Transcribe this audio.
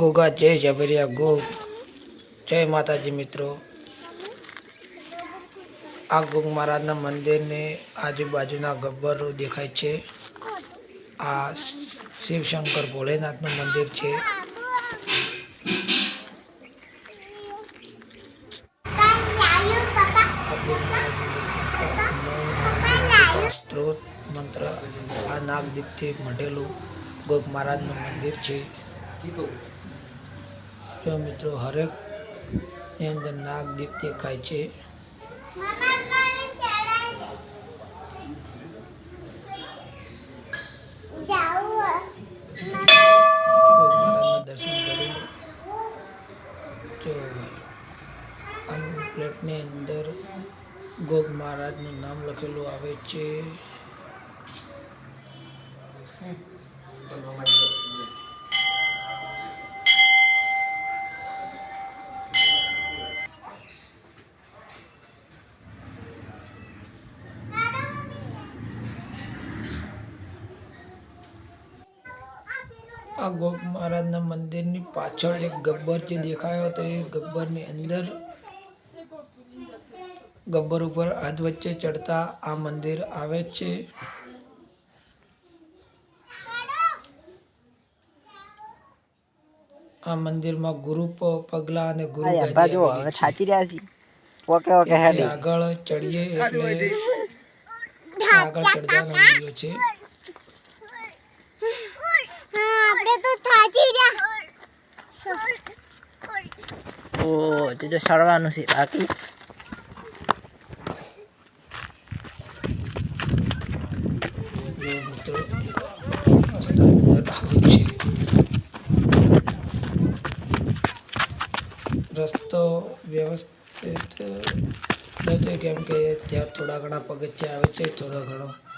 गोगा जय जबरिया गो जय माताजी मित्रों। आ गोग महाराज मंदिर ने आजूबाजूना गब्बरो देखाय छे। आ शिव शंकर भोलेनाथ नु मंदिर छे। स्त्रोत मंत्र आ नागदीप थी मढेलू गोग महाराज नु मंदिर छे। जो मित्रों हरेक ने अंदर नागदीप देखाय छे। दर्शन करी जो प्लेट ने अंदर गोग महाराज नु नाम लखेलू आवे छे। आ गोग महाराज ना मंदिर नी पाछळ एक गब्बर जे देखायो तो ये गब्बर नी अंदर गब्बर ऊपर हाथ वच्चे चढ़ता आ मंदिर आवे छे। आ मंदिर में गुरु पगला अने गुरु गादी आवेली छे। आगळ चढ़ीए એટલે આગળ ચડવાનો વિડિયો છે। ओ ते जो सड़वानु छे बाकी रस्तो व्यवस्थित નથી કેમ કે ત્યાં થોડા ઘણા પગથિયા આવે છે, થોડો ઘણો